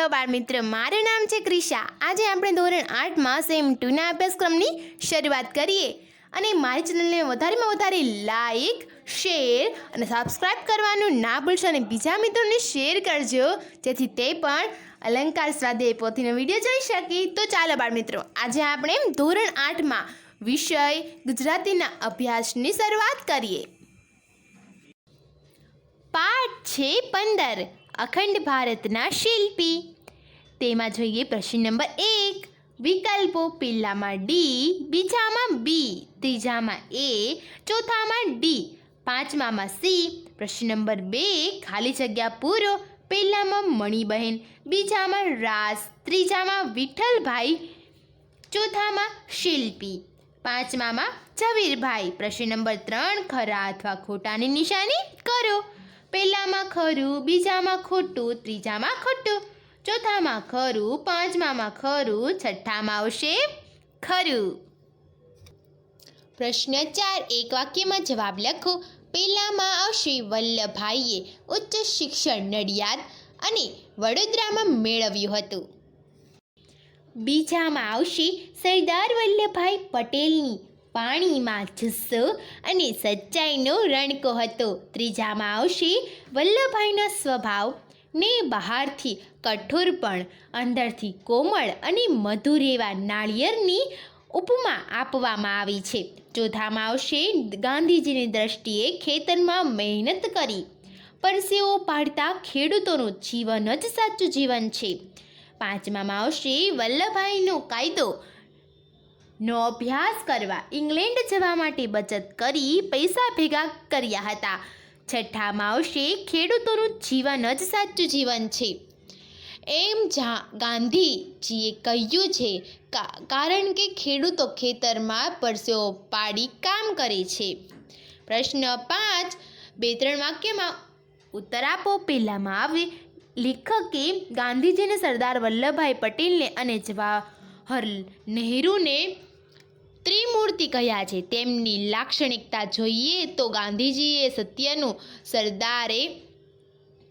Hello બાળ મિત્ર, મારું નામ છે ક્રિશા। આજે આપણે ધોરણ 8માં સેમ 2ના અભ્યાસક્રમની શરૂઆત કરીએ અને મારી ચેનલને વધારેમાં વધારે લાઈક, શેર અને સબસ્ક્રાઈબ કરવાનું ના ભૂલશો અને બીજા મિત્રોને શેર કરજો જેથી તે પણ અલંકાર સ્વાધ્યાય પોથીનો વિડીયો જોઈ શકે। તો ચાલો બાળ મિત્રો, આજે આપણે ધોરણ 8માં વિષય ગુજરાતીના અભ્યાસની શરૂઆત કરીએ। પાઠ છે 15 અખંડ ભારતના શિલ્પી। તેમાં જોઈએ પ્રશ્ન નંબર 1, વિકલ્પો। પહેલામાં ડી, બીજામાં બી, ત્રીજામાં એ, ચોથામાં ડી, પાંચમામાં સી। પ્રશ્ન નંબર 2, ખાલી જગ્યા પૂરો। પહેલામાં મણિબહેન, બીજામાં રાસ, ત્રીજામાં વિઠ્ઠલભાઈ, ચોથામાં શિલ્પી, પાંચમામાં ઝવેરભાઈ। પ્રશ્ન નંબર 3, ખરા અથવા ખોટાની નિશાની કરો। પહેલામાં ખરું, બીજામાં ખોટું, ત્રીજામાં ખોટું, ચોથામાં ખરું, પાંચમામાં ખરું, છઠ્ઠામાં આવશે ખરું। પ્રશ્ન 4, એક વાક્યમાં જવાબ લખો। પહેલામાં આવશે વલ્લભભાઈએ ઉચ્ચ શિક્ષણ નડિયાદ અને વડોદરામાં મેળવ્યું હતું। બીજામાં આવશે સરદાર વલ્લભભાઈ પટેલની પાણીમાં જુસ્સો અને સચ્ચાઈનો રણકો હતો। ત્રીજામાં આવશે વલ્લભભાઈનો સ્વભાવ ને બહારથી કઠોર પણ અંદરથી કોમળ અને મધુર એવા નાળિયેરની ઉપમા આપવામાં આવી છે। ચોથામાં આવશે ગાંધીજીની દ્રષ્ટિએ ખેતરમાં મહેનત કરી પરસેવો પાડતા ખેડૂતોનું જીવન જ સાચું જીવન છે। પાંચમામાં આવશે વલ્લભભાઈનો કાયદો નો અભ્યાસ કરવા ઇંગ્લેન્ડ જવા માટે બચત કરી પૈસા ભેગા કર્યા હતા। છઠ્ઠામાં આવશે ખેડૂતોનું જીવન જ સાચું જીવન છે એમ ગાંધીજીએ કહ્યું છે કારણ કે ખેડૂતો ખેતરમાં પરસેવો પાડી કામ કરે છે। પ્રશ્ન 5, 2-3 વાક્યમાં ઉત્તર આપો। પહેલામાં આવે લેખકે ગાંધીજીને સરદાર વલ્લભભાઈ પટેલને અને જવાહર નહેરુને ત્રિમૂર્તિ કહ્યા છે। તેમની લાક્ષણિકતા જોઈએ તો ગાંધીજીએ સત્યનું, સરદારે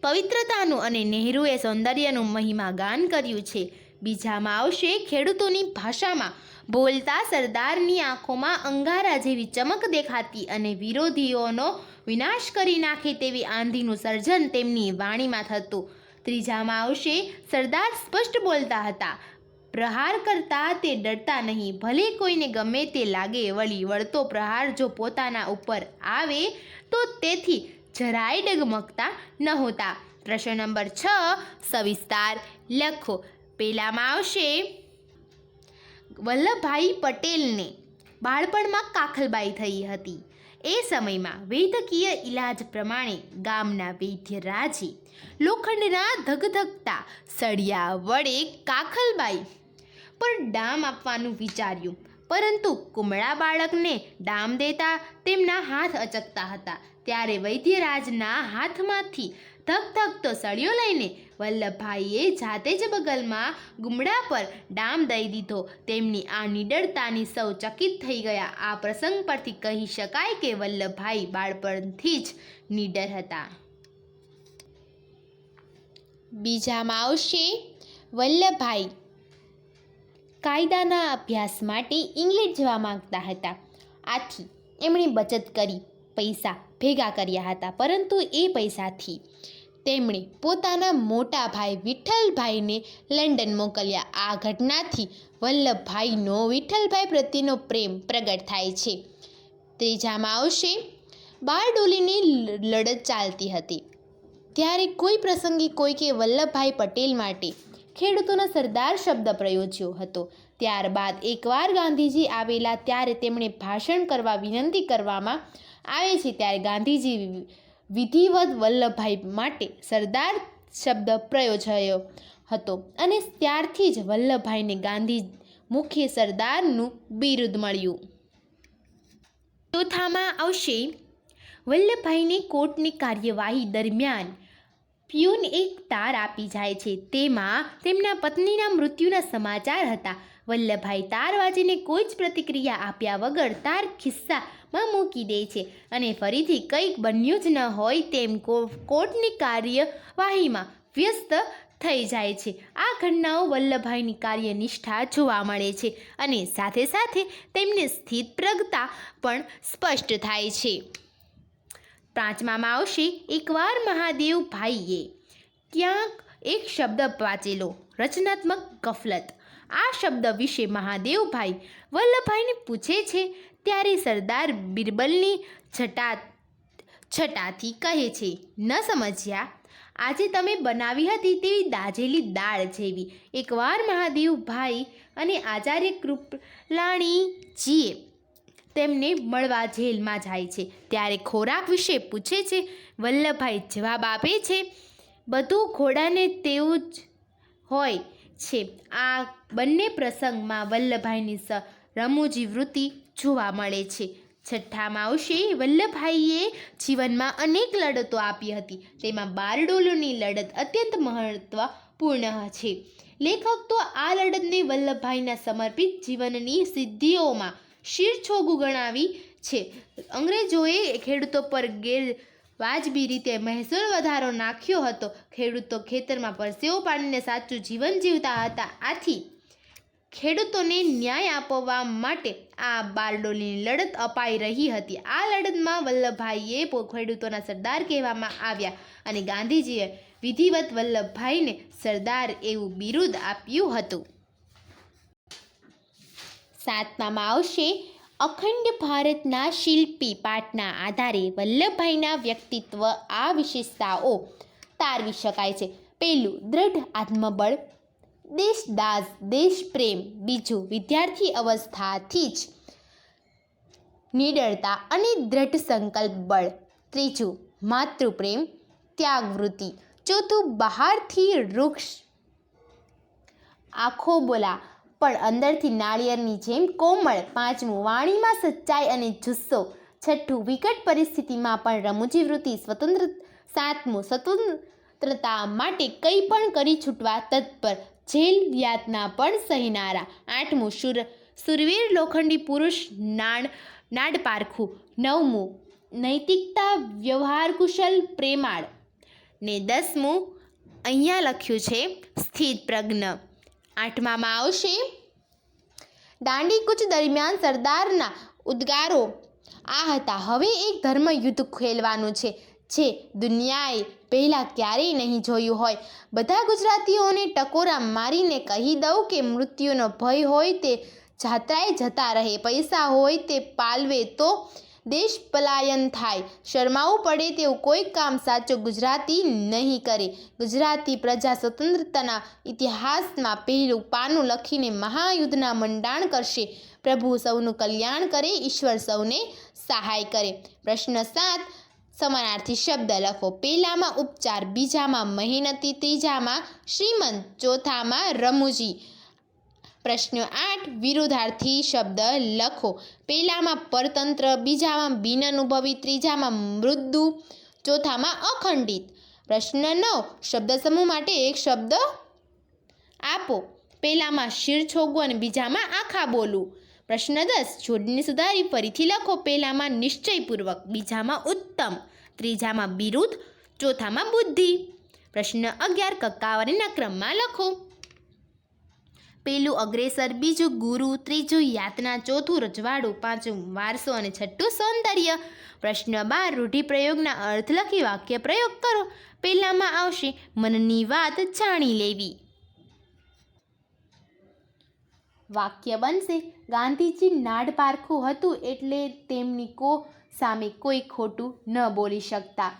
પવિત્રતાનું અને નહેરુએ સૌંદર્યનું મહિમાગાન કર્યું છે। બીજામાં આવશે ખેડૂતોની ભાષામાં બોલતા સરદારની આંખોમાં અંગારા જેવી ચમક દેખાતી અને વિરોધીઓનો વિનાશ કરી નાખે તેવી આંધીનું સર્જન તેમની વાણીમાં થતું। ત્રીજામાં આવશે સરદાર સ્પષ્ટ બોલતા હતા, પ્રહાર કરતા તે ડરતા નહીં, ભલે કોઈને ગમે તે લાગે, વળી વળતો પ્રહાર જો પોતાના ઉપર આવે તો તેથી જરાય ડગમગતા નહોતા। પ્રશ્ન નંબર 6, સવિસ્તાર લખો। પહેલામાં આવશે વલ્લભભાઈ પટેલને બાળપણમાં કાખલબાઈ થઈ હતી। એ સમયમાં વૈદ્યકીય ઇલાજ પ્રમાણે ગામના વૈદ્ય રાજે લોખંડના ધગધગતા સળિયા વડે કાખલબાઈ પર ડામ આપવાનું વિચાર્યું, પરંતુ કુમળા બાળકને ડામ દેતા તેમના હાથ અચકતા હતા। ત્યારે વૈદ્યરાજના હાથમાંથી ધગધગતો સળિયો લઈને વલ્લભભાઈએ જાતે જ બગલમાં ગુમડા પર ડામ દઈ દીધો। તેમની આ નિડરતાની સૌ ચકિત થઈ ગયા। આ પ્રસંગ પરથી કહી શકાય કે વલ્લભભાઈ બાળપણથી જ નિડર હતા। બીજામાં આવશે વલ્લભભાઈ કાયદાના અભ્યાસ માટે ઇંગ્લેન્ડ જવા માંગતા હતા, આથી એમણે બચત કરી પૈસા ભેગા કર્યા હતા, પરંતુ એ પૈસાથી તેમણે પોતાના મોટા ભાઈ વિઠ્ઠલભાઈને લંડન મોકલ્યા। આ ઘટનાથી વલ્લભભાઈનો વિઠ્ઠલભાઈ પ્રત્યેનો પ્રેમ પ્રગટ થાય છે। ત્રીજામાં આવશે બારડોલીની લડત ચાલતી હતી ત્યારે કોઈ પ્રસંગે કોઈકે વલ્લભભાઈ પટેલ માટે ખેડૂતોના સરદાર શબ્દ પ્રયોજ્યો હતો। ત્યારબાદ એકવાર ગાંધીજી આવેલા ત્યારે તેમણે ભાષણ કરવા વિનંતી કરવામાં આવે છે, ત્યારે ગાંધીજી વિધિવત વલ્લભભાઈ માટે સરદાર શબ્દ પ્રયોજાયો હતો અને ત્યારથી જ વલ્લભભાઈને ગાંધી મુખે સરદારનું બિરુદ મળ્યું। ચોથામાં આવશે વલ્લભભાઈને કોર્ટની કાર્યવાહી દરમિયાન પ્યુન એક તાર આપી જાય છે, તેમાં તેમના પત્નીના મૃત્યુના સમાચાર હતા। વલ્લભભાઈ તાર વાંચીને કોઈ જ પ્રતિક્રિયા આપ્યા વગર તાર ખિસ્સામાં મૂકી દે છે અને ફરીથી કંઈક બન્યું જ ન હોય તેમ કોર્ટની કાર્યવાહીમાં વ્યસ્ત થઈ જાય છે. આ ઘટનાઓ વલ્લભભાઈની કાર્યનિષ્ઠા જોવા મળે છે અને સાથે સાથે તેમની સ્થિતપ્રજ્ઞતા પણ સ્પષ્ટ થાય છે. પાંચમામાં આવશે એકવાર મહાદેવભાઈએ ક્યાંક એક શબ્દ વાંચેલો, રચનાત્મક ગફલત. આ શબ્દ વિશે મહાદેવભાઈ વલ્લભભાઈને પૂછે છે ત્યારે સરદાર બિરબલની છટાથી કહે છે, ન સમજ્યા, આજે તમે બનાવી હતી તેવી દાઝેલી દાળ જેવી. એકવાર મહાદેવભાઈ અને આચાર્ય કૃપલાણીજીએ તેમને મળવા જેલમાં જાય છે ત્યારે ખોરાક વિશે પૂછે છે. વલ્લભભાઈ જવાબ આપે છે, બધું ઘોડાને તેવું જ હોય છે. આ બંને પ્રસંગમાં વલ્લભભાઈની રમૂજી વૃત્તિ જોવા મળે છે. છઠ્ઠામાં આવશે વલ્લભભાઈએ જીવનમાં અનેક લડતો આપી હતી, તેમાં બારડોલીની લડત અત્યંત મહત્વપૂર્ણ છે. લેખક તો આ લડતને વલ્લભભાઈના સમર્પિત જીવનની સિદ્ધિઓમાં શિરછોગું ગણાવી છે. અંગ્રેજોએ ખેડૂતો પર ગેરવાજબી રીતે મહેસૂલ વધારો નાખ્યો હતો. ખેડૂતો ખેતરમાં પરસેવો પાડીને સાચું જીવન જીવતા હતા. આથી ખેડૂતોને ન્યાય આપવા માટે આ બારડોલીની લડત અપાઈ રહી હતી. આ લડતમાં વલ્લભભાઈએ ખેડૂતોના સરદાર કહેવામાં આવ્યા અને ગાંધીજીએ વિધિવત વલ્લભભાઈને સરદાર એવું બિરુદ આપ્યું હતું. સાતમામાં આવશે અખંડ ભારતના શિલ્પી પાઠના આધારે વલ્લભભાઈના વ્યક્તિત્વ આ વિશેષતાઓ તારવી શકાય છે. પહેલું, દ્રઢ આત્મબળ, દેશદાઝ, દેશપ્રેમ. બીજું, વિદ્યાર્થી અવસ્થાથી જ નિડરતા અને દ્રઢ સંકલ્પ બળ. ત્રીજું, માતૃપ્રેમ, ત્યાગવૃત્તિ. ચોથું, બહારથી વૃક્ષ આખો બોલા પણ અંદરથી નાળિયેરની જેમ કોમળ. પાંચમું, વાણીમાં સચ્ચાઈ અને જુસ્સો. છઠ્ઠું, વિકટ પરિસ્થિતિમાં પણ રમૂજી વૃત્તિ. સાતમું, સ્વતંત્રતા માટે કંઈ પણ કરી છૂટવા તત્પર, જેલ યાતના પણ સહેનારા. આઠમું, સુરવીર લોખંડી પુરુષ, નાડપારખું. નવમું, નૈતિકતા, વ્યવહારકુશલ, પ્રેમાળ. ને 10મું અહીંયા લખ્યું છે સ્થિતપ્રજ્ઞ. આઠમામાં આવશે દાંડીકૂચ દરમિયાન સરદારના ઉદ્ગારો આ હતા, હવે એક ધર્મ યુદ્ધ ખેલવાનું છે જે દુનિયાએ પહેલાં ક્યારેય નહીં જોયું હોય. બધા ગુજરાતીઓને ટકોરા મારીને કહી દઉં કે મૃત્યુનો ભય હોય તે જાત્રાએ જતા રહે, પૈસા હોય તે પાલવે તો દેશ પલાયન થાય, શરમાવું પડે તેવું કોઈ કામ સાચો ગુજરાતી નહીં કરે. ગુજરાતી પ્રજા સ્વતંત્રતાના ઇતિહાસમાં પહેલું પાનું લખીને મહાયુદ્ધના મંડાણ કરશે. પ્રભુ સૌનું કલ્યાણ કરે, ઈશ્વર સૌને સહાય કરે. પ્રશ્ન 7, સમાનાર્થી શબ્દ લખો. પહેલામાં ઉપચાર, બીજામાં મહેનતી, ત્રીજામાં શ્રીમંત, ચોથામાં રમૂજી. પ્રશ્ન 8, વિરુદ્ધાર્થી શબ્દ લખો. પહેલામાં પરતંત્ર, બીજામાં બિનઅનુભવી, ત્રીજામાં મૃદુ, ચોથામાં અખંડિત. પ્રશ્ન 9, શબ્દ સમૂહ માટે એક શબ્દ આપો. પહેલામાં શિરછોગું અને બીજામાં આખા બોલું. પ્રશ્ન 10, જોડણી સુધારી ફરીથી લખો. પહેલામાં નિશ્ચયપૂર્વક, બીજામાં ઉત્તમ, ત્રીજામાં બિરુદ, ચોથામાં બુદ્ધિ. પ્રશ્ન 11, કક્કાવારીના ક્રમમાં લખો. પહેલું અગ્રેસર, બીજું ગુરુ, ત્રીજું યાતના, ચોથું રજવાડું, પાંચમું વારસો અને છઠ્ઠું સૌંદર્ય. પ્રશ્ન 12, રૂઢિપ્રયોગના અર્થ લખી વાક્ય પ્રયોગ કરો. પહેલામાં આવશે મનની વાત જાણી લેવી. વાક્ય બનશે ગાંધીજી નાડપારખું હતું એટલે તેમની સામે કોઈ ખોટું ન બોલી શકતા.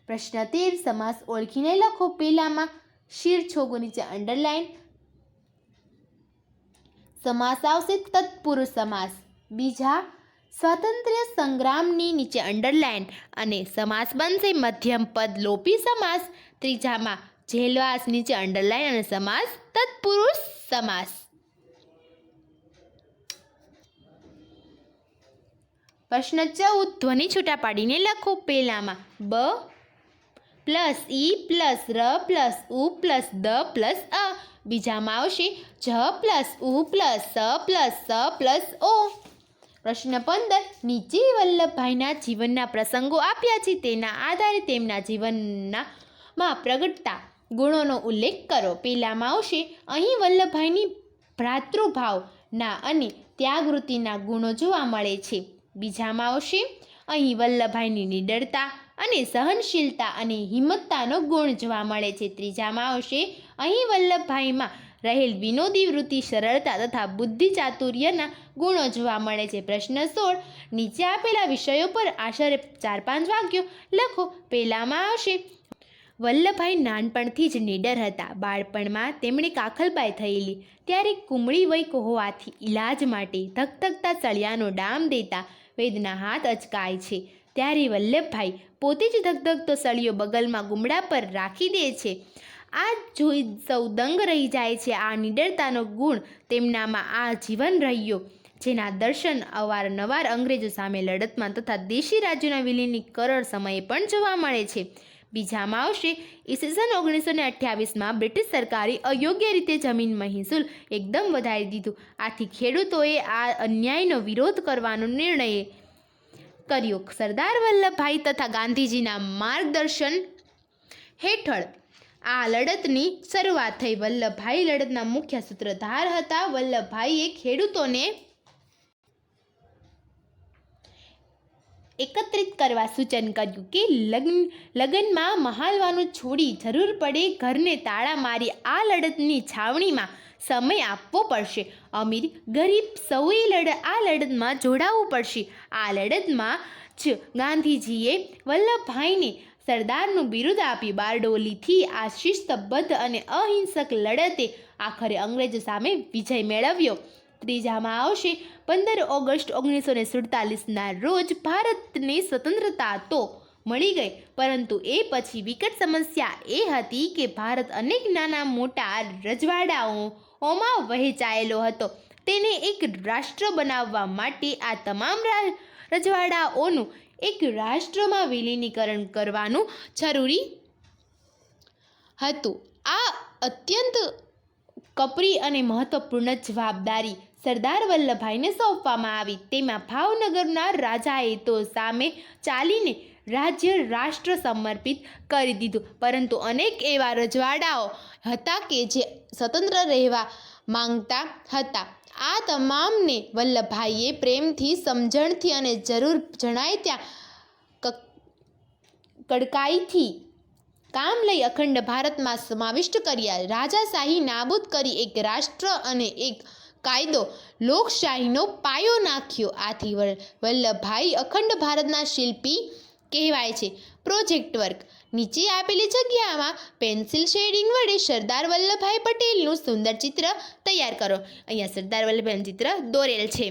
પ્રશ્ન 13, સમાસ ઓળખીને લખો. પહેલામાં શિરછોગું, નીચે અંડરલાઇન સમાસ આવશે તત્પુરુષ સમાસ. બીજા સ્વાતંત્ર્ય સંગ્રામની, નીચે અંડરલાઇન, અને સમાસ બનશે મધ્યમ પદ લોપી સમાસ. ત્રીજામાં જેલવાસ, નીચે અંડરલાઇન, અને સમાસ તત્પુરુષ સમાસ. પ્રશ્ન 14, ધ્વનિ છૂટા પાડીને લખો. પહેલામાં બ પ્લસ ઈ પ્લસ ર પ્લસ ઉ પ્લસ દ પ્લસ અ. બીજામાં આવશે જ પ્લસ ઉ પ્લસ સ પ્લસ સ પ્લસ ઓ. પ્રશ્ન 15, નીચે વલ્લભભાઈના જીવનના પ્રસંગો આપ્યા છે, તેના આધારે તેમના જીવનમાં પ્રગટતા ગુણોનો ઉલ્લેખ કરો. પહેલામાં આવશે અહીં વલ્લભભાઈની ભ્રાતૃભાવના અને ત્યાગવૃત્તિના ગુણો જોવા મળે છે. બીજામાં આવશે અહીં વલ્લભભાઈની નિડરતા અને સહનશીલતા અને હિંમતતાનો ગુણ જોવા મળે છે. ત્રીજામાં આવશે અહીં વલ્લભભાઈમાં રહેલ વિનોદી વૃત્તિ, સરળતા તથા બુદ્ધિ ચાતુર્યના ગુણો જોવા મળે છે. પ્રશ્ન 16. નીચે આપેલા વિષયો પર આશરે 4-5 વાક્યો લખો. પહેલામાં આવશે વલ્લભભાઈ નાનપણથી જ નીડર હતા. બાળપણમાં તેમણે કાખલબાઈ થયેલી ત્યારે કુમળી વય હોવાથી ઇલાજ માટે ધગધગતા સળિયાનો ડામ દેતા વૈદ્યના હાથ અચકાય છે. ત્યારે વલ્લભભાઈ પોતે જ ધગધગતો સળિયો બગલમાં ગુમડા પર રાખી દે છે. આ જોઈ સૌ દંગ રહી જાય છે. આ નીડરતાનો ગુણ તેમનામાં આ જીવન રહ્યો, જેના દર્શન અવારનવાર અંગ્રેજો સામે લડતમાં તથા દેશી રાજ્યોના વિલીનીકરણ સમયે પણ જોવા મળે છે. બીજામાં આવશે ઈસવીસન 1928માં બ્રિટિશ સરકારે અયોગ્ય રીતે જમીન મહેસૂલ એકદમ વધારી દીધું. આથી ખેડૂતોએ આ અન્યાયનો વિરોધ કરવાનો નિર્ણય કર્યો. સરદાર વલ્લભભાઈ તથા ગાંધીજીના માર્ગદર્શન હેઠળ આ લડતની શરૂઆત થઈ. વલ્લભભાઈ લડતના મુખ્ય સૂત્રધાર હતા. વલ્લભભાઈએ ખેડૂતોને એકત્રિત કરવા સૂચન કર્યું કે લગ્નમાં મહાલવાનું છોડી જરૂર પડે ઘરને તાળા મારી આ લડતની છાવણીમાં સમય આપવો પડશે. અમીર ગરીબ સૌએ આ લડતમાં જોડાવવું પડશે. આ લડતમાં જ ગાંધીજીએ વલ્લભભાઈને સરદારનું બિરુદ આપ્યું. બારડોલીથી આ શિસ્તબદ્ધ અને અહિંસક લડતે આખરે અંગ્રેજો સામે વિજય મેળવ્યો. ત્રીજામાં આવશે 15 ઓગસ્ટ 1947ના રોજ ભારતને સ્વતંત્રતા તો મળી ગઈ, પરંતુ એ પછી વિકટ સમસ્યા એ હતી કે ભારત અનેક નાના મોટા રજવાડાઓમાં વહેંચાયેલો હતો. તેને એક રાષ્ટ્ર બનાવવા માટે આ તમામ રજવાડાઓનું એક રાષ્ટ્રમાં વિલીનીકરણ કરવાનું જરૂરી હતું. આ અત્યંત કપરી અને મહત્વપૂર્ણ જવાબદારી સરદાર વલ્લભભાઈને સોંપવામાં આવી. તેમાં ભાવનગરના રાજાએ તો સામે ચાલીને રાજ્ય રાષ્ટ્ર સમર્પિત કરી દીધું, પરંતુ અનેક એવા રજવાડાઓ હતા કે જે સ્વતંત્ર રહેવા માંગતા હતા. આ તમામને વલ્લભભાઈએ પ્રેમથી, સમજણથી અને જરૂર જણાય ત્યાં કડકાઈથી કામ લઈ અખંડ ભારતમાં સમાવિષ્ટ કર્યા. રાજાશાહી નાબૂદ કરી એક રાષ્ટ્ર અને એક કાયદો લોકશાહીનો પાયો નાખ્યો. આથી વલ્લભભાઈ અખંડ ભારતના શિલ્પી કહેવાય છે. Project work. નીચે આપેલી જગ્યામાં પેન્સિલ શેડિંગ વડે સરદાર વલ્લભભાઈ પટેલનું સુંદર ચિત્ર તૈયાર કરો. અહીંયા સરદાર વલ્લભભાઈનું ચિત્ર દોરેલ છે.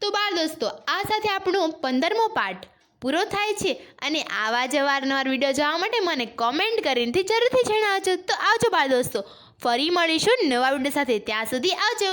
તો બાળ દોસ્તો, આ સાથે આપણો 15મો પાઠ પૂરો થાય છે. અને આવા જ અવારનવાર વિડીયો જોવા માટે મને કોમેન્ટ કરીને જરૂરથી જણાવજો. તો આવજો બાળ દોસ્તો, ફરી મળીશું નવા વિડીયો સાથે. ત્યાં સુધી આવજો.